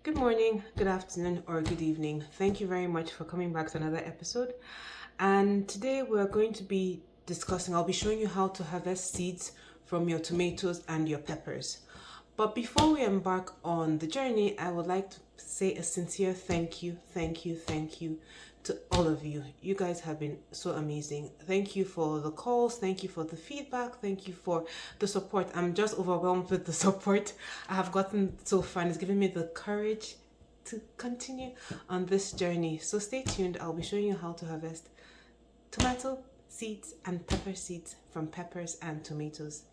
Good morning, good afternoon, or good evening. Thank you very much for coming back to another episode. And today we're going to be I'll be showing you how to harvest seeds from your tomatoes and your peppers. But before we embark on the journey, I would like to say a sincere thank you to all of you. You guys have been so amazing. Thank you for the calls. Thank you for the feedback. Thank you for the support. I'm just overwhelmed with the support I have gotten so far. It's given me the courage to continue on this journey. So stay tuned. I'll be showing you how to harvest tomato seeds and pepper seeds from peppers and tomatoes.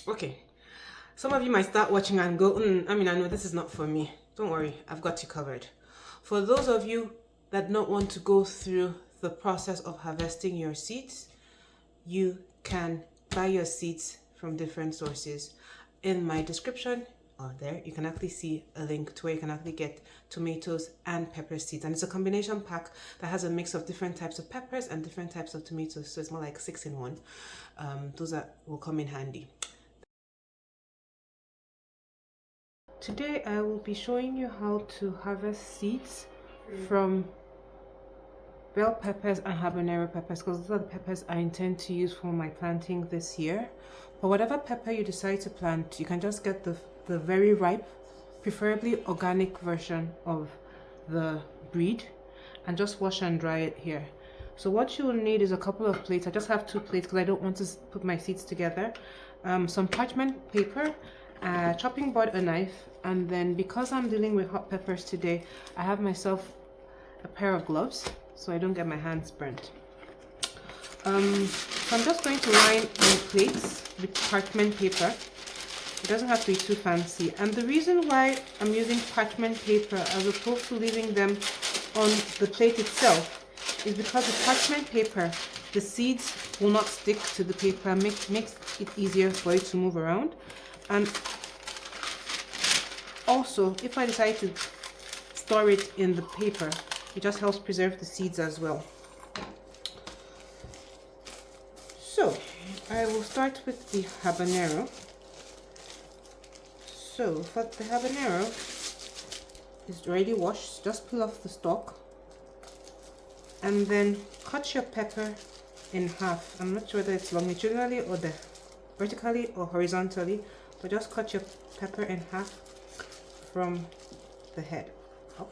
Okay, some of you might start watching and go, I know this is not for me. Don't worry, I've got you covered. For those of you that don't want to go through the process of harvesting your seeds, you can buy your seeds from different sources. In my description, or there, you can actually see a link to where you can actually get tomatoes and pepper seeds. And it's a combination pack that has a mix of different types of peppers and different types of tomatoes. So it's more like 6 in 1. Those will come in handy. Today I will be showing you how to harvest seeds from bell peppers and habanero peppers, because those are the peppers I intend to use for my planting this year. But whatever pepper you decide to plant, you can just get the very ripe, preferably organic version of the breed, and just wash and dry it here. So what you will need is a couple of plates. I just have 2 plates because I don't want to put my seeds together. Some parchment paper, a chopping board, a knife, and then because I'm dealing with hot peppers today, I have myself a pair of gloves so I don't get my hands burnt. So I'm just going to line my plates with parchment paper. It doesn't have to be too fancy. And the reason why I'm using parchment paper as opposed to leaving them on the plate itself is because with parchment paper, the seeds will not stick to the paper and makes it easier for it to move around. And also, if I decide to store it in the paper, it just helps preserve the seeds as well. So, I will start with the habanero. So, for the habanero, it's already washed. Just peel off the stalk. And then cut your pepper in half. I'm not sure whether it's longitudinally or vertically or horizontally, but just cut your pepper in half from the head up.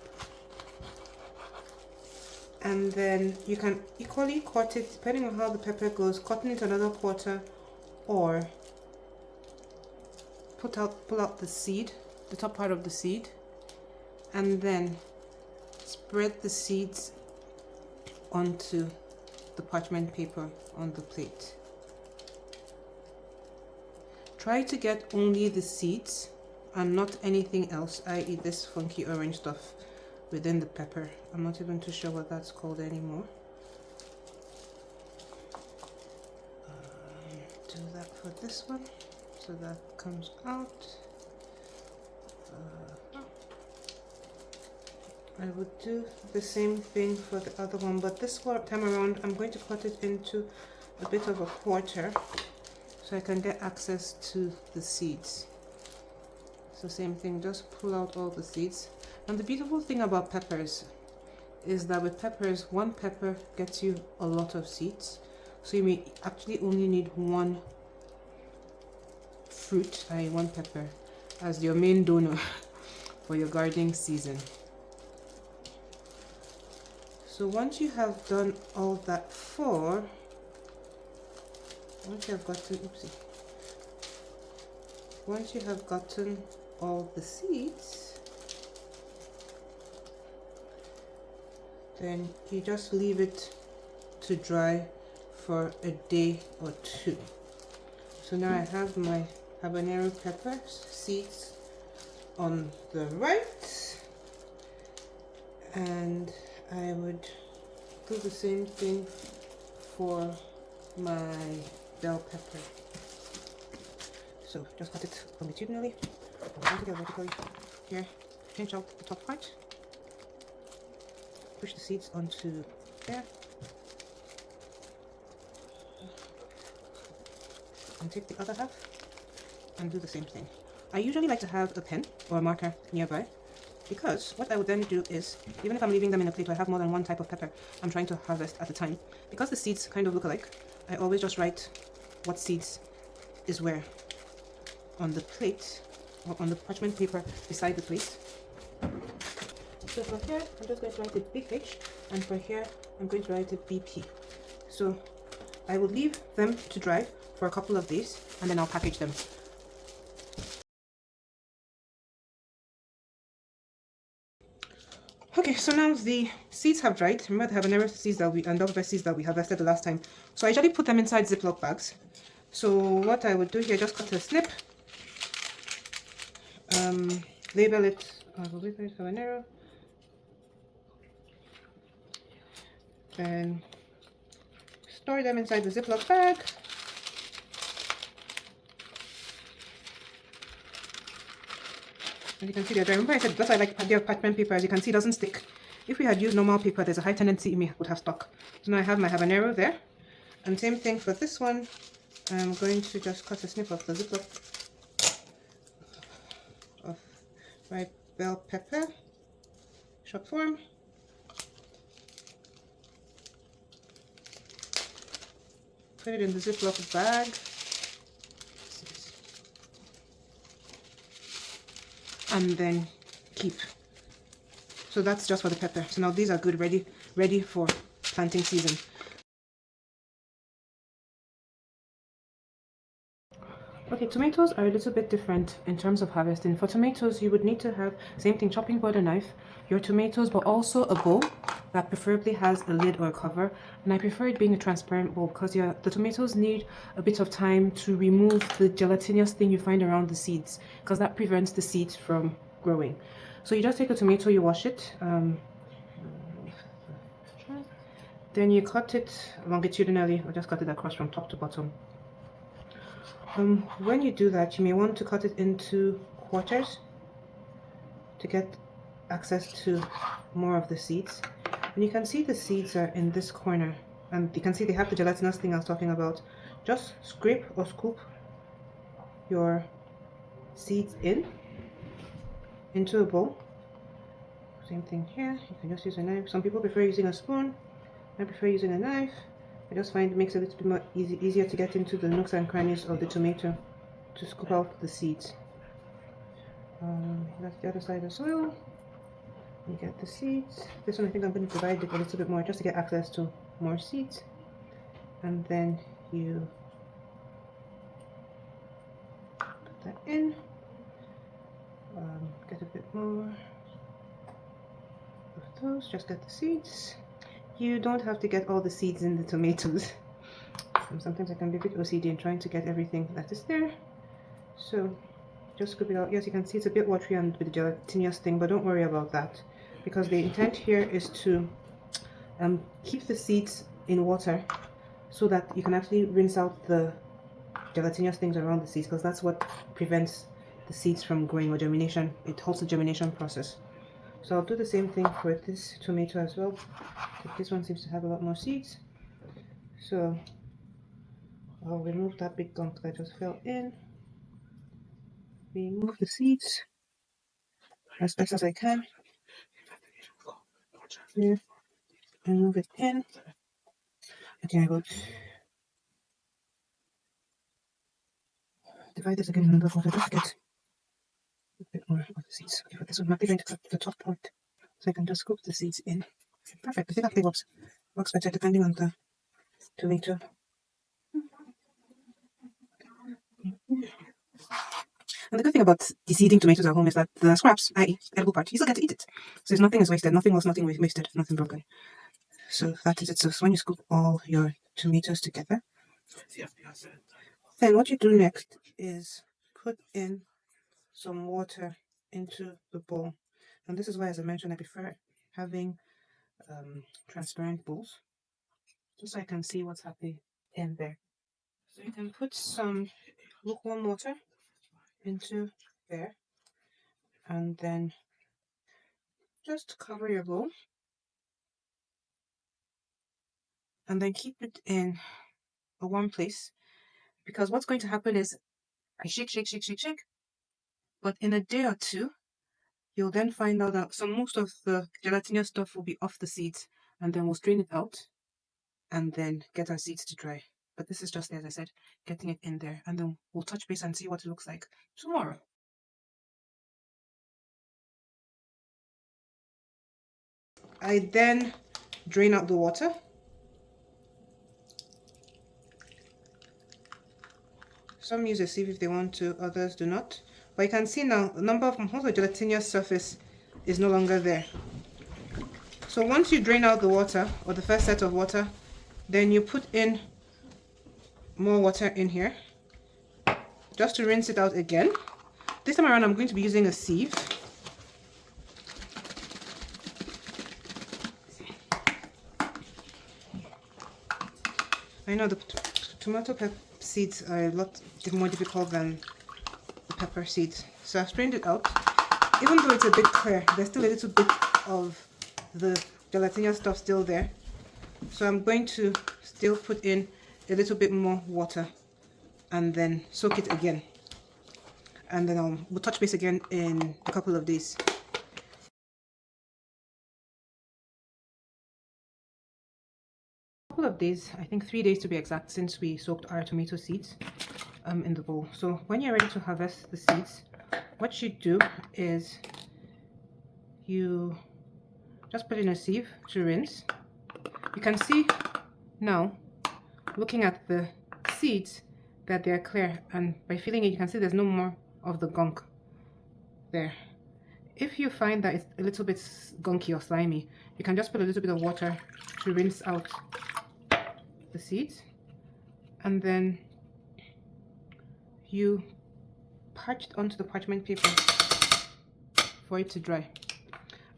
And then you can equally cut it, depending on how the pepper goes, cutting it another quarter, or pull out the seed, the top part of the seed, and then spread the seeds onto the parchment paper on the plate. Try to get only the seeds and not anything else, i.e. this funky orange stuff within the pepper. I'm not even too sure what that's called anymore. Do that for this one, so that comes out. I would do the same thing for the other one, but this time around I'm going to cut it into a bit of a quarter so I can get access to the seeds. So same thing, just pull out all the seeds. And the beautiful thing about peppers is that with peppers, one pepper gets you a lot of seeds. So you may actually only need one fruit, one pepper, as your main donor for your gardening season. So once you have done all that once you have gotten all the seeds, then you just leave it to dry for a day or 2. So now I have my habanero pepper seeds on the right, and I would do the same thing for my bell pepper. So just cut it longitudinally, vertically here, pinch out the top part, push the seeds onto there, and take the other half and do the same thing. I usually like to have a pen or a marker nearby, because what I would then do is, even if I'm leaving them in a plate where I have more than one type of pepper I'm trying to harvest at a time, because the seeds kind of look alike, I always just write what seeds is where on the plate or on the parchment paper beside the plate. So for here, I'm just going to write it BH, and for here, I'm going to write it BP. So I will leave them to dry for a couple of days, and then I'll package them. Okay, so now the seeds have dried. Remember the habanero seeds that and the seeds that we harvested the last time. So I usually put them inside Ziploc bags. So what I would do here, just cut a snip, label it, label it habanero, and store them inside the Ziploc bag. As you can see, they're dry. Remember I said that's why I like their parchment paper. As you can see, it doesn't stick. If we had used normal paper, there's a high tendency it would have stuck. So now I have my habanero there. And same thing for this one. I'm going to just cut a snip of the Ziploc of my bell pepper, short form. Put it in the Ziploc bag. And then keep. So that's just for the pepper. So now these are good, ready for planting season. Okay, tomatoes are a little bit different in terms of harvesting. For tomatoes, you would need to have, same thing, chopping board and knife, your tomatoes, but also a bowl that preferably has a lid or a cover. And I prefer it being a transparent bowl because the tomatoes need a bit of time to remove the gelatinous thing you find around the seeds, because that prevents the seeds from growing. So you just take a tomato, you wash it, then you cut it longitudinally, or just cut it across from top to bottom. When you do that, you may want to cut it into quarters to get access to more of the seeds. And you can see the seeds are in this corner, and you can see they have the gelatinous thing I was talking about. Just scrape or scoop your seeds into a bowl. Same thing here. You can just use a knife. Some people prefer using a spoon. I prefer using a knife. I just find it makes it a little bit more easier to get into the nooks and crannies of the tomato to scoop out the seeds. That's the other side as well. You get the seeds. This one I think I'm going to divide it a little bit more just to get access to more seeds. And then you put that in. Get a bit more of those. Just get the seeds. You don't have to get all the seeds in the tomatoes. Sometimes I can be a bit OCD in trying to get everything that is there. So just scoop it out. Yes, you can see it's a bit watery and with the gelatinous thing, but don't worry about that, because the intent here is to keep the seeds in water so that you can actually rinse out the gelatinous things around the seeds, because that's what prevents the seeds from growing or germination. It halts the germination process. So I'll do the same thing for this tomato as well. This one seems to have a lot more seeds, so I'll remove that big gunk that just fell in. Remove the seeds as best as I can. Here, and move it in. Okay, I will divide this again in the water to get a bit more of the seeds. Okay, for this one, I'm not going to cut the top part, so I can just scoop the seeds in. Perfect. I think that works better depending on the tomato. And the good thing about deseeding tomatoes at home is that the scraps, i.e., edible part, you still get to eat it. So nothing is wasted, nothing lost, nothing wasted, nothing broken. So that is it. So when you scoop all your tomatoes together, then what you do next is put in some water into the bowl. And this is why, as I mentioned, I prefer having transparent bowls, just so I can see what's happening in there. So you can put some lukewarm water into there, and then just cover your bowl, and then keep it in a warm place, because what's going to happen is I shake, shake, shake, shake, shake, But in a day or two, you'll then find out that most of the gelatinous stuff will be off the seeds, and then we'll strain it out and then get our seeds to dry. But this is just, as I said, getting it in there, and then we'll touch base and see what it looks like tomorrow. I then drain out the water. Some use a sieve if they want to, others do not. But you can see now the number of most of the gelatinous surface is no longer there. So once you drain out the water, or the first set of water, then you put in more water in here just to rinse it out again. This time around I'm going to be using a sieve. I know the tomato seeds are a lot more difficult than the pepper seeds. So I've strained it out. Even though it's a bit clear, there's still a little bit of the gelatinous stuff still there. So I'm going to still put in a little bit more water and then soak it again. And then we'll touch base again in a couple of days. Couple of days, I think 3 days to be exact, since we soaked our tomato seeds in the bowl. So when you're ready to harvest the seeds, what you do is you just put in a sieve to rinse. You can see now, looking at the seeds, that they're clear, and by feeling it you can see there's no more of the gunk there. If you find that it's a little bit gunky or slimy, you can just put a little bit of water to rinse out the seeds, and then you patch it onto the parchment paper for it to dry.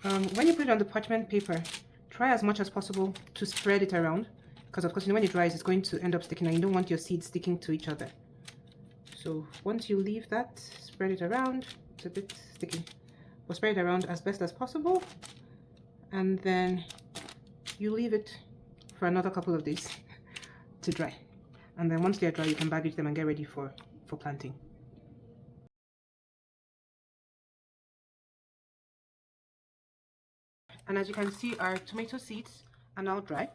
When you put it on the parchment paper, try as much as possible to spread it around, because of course when it dries it's going to end up sticking and you don't want your seeds sticking to each other. So once you leave that, spread it around. It's a bit sticky, but spread it around as best as possible, and then you leave it for another couple of days to dry, and then once they're dry you can baggage them and get ready for planting. And as you can see, our tomato seeds are now dry.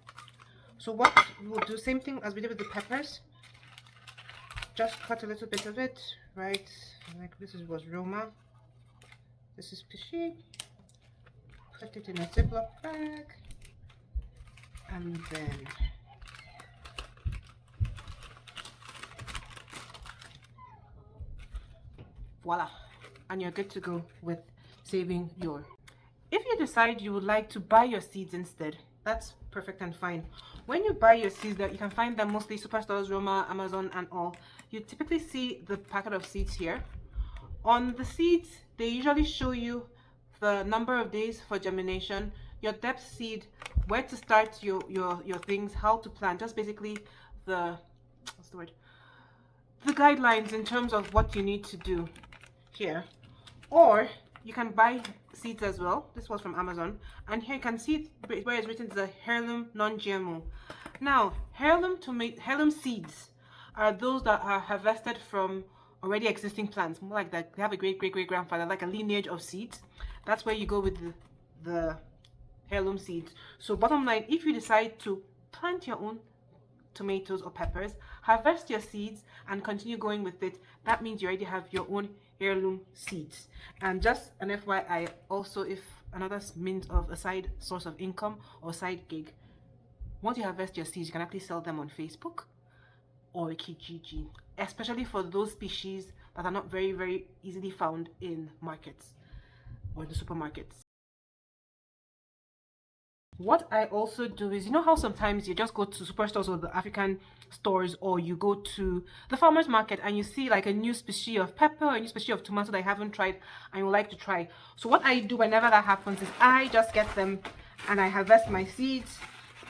So what we'll do, same thing as we did with the peppers, just cut a little bit of it, right? Like this was Roma, this is Pishi. Put it in a Ziploc bag, and then voila, and you're good to go with saving your. If you decide you would like to buy your seeds instead, that's perfect and fine. When you buy your seeds, that you can find them mostly superstores, Roma, Amazon and all. You typically see the packet of seeds here. On the seeds, they usually show you the number of days for germination, your depth seed, where to start your things, how to plant, just basically the guidelines in terms of what you need to do here. Or you can buy seeds as well. This was from Amazon, and here you can see where it's written the heirloom non-GMO. Now heirloom seeds are those that are harvested from already existing plants, more like that they have a great grandfather, like a lineage of seeds. That's where you go with the heirloom seeds. So bottom line, if you decide to plant your own tomatoes or peppers, harvest your seeds and continue going with it, that means you already have your own heirloom seeds. And just an FYI also, if another means of a side source of income or side gig, once you harvest your seeds you can actually sell them on Facebook or Kijiji, especially for those species that are not very easily found in markets or the supermarkets. What I also do is, you know how sometimes you just go to superstores or the African stores, or you go to the farmer's market and you see like a new species of pepper or a new species of tomato that I haven't tried and you would like to try. So what I do whenever that happens is I just get them and I harvest my seeds,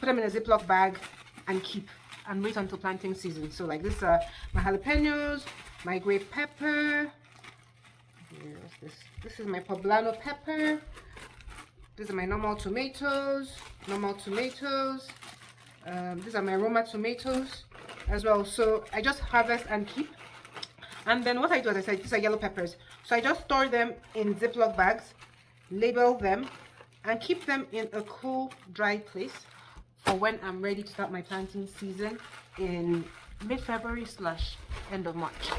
put them in a Ziploc bag and keep, and wait until planting season. So like this are my jalapenos, my grape pepper, this is my poblano pepper, these are my normal tomatoes. These are my Roma tomatoes as well. So I just harvest and keep. And then what I do, as I said, these are yellow peppers. So I just store them in Ziploc bags, label them, and keep them in a cool, dry place for when I'm ready to start my planting season in mid-February / end of March.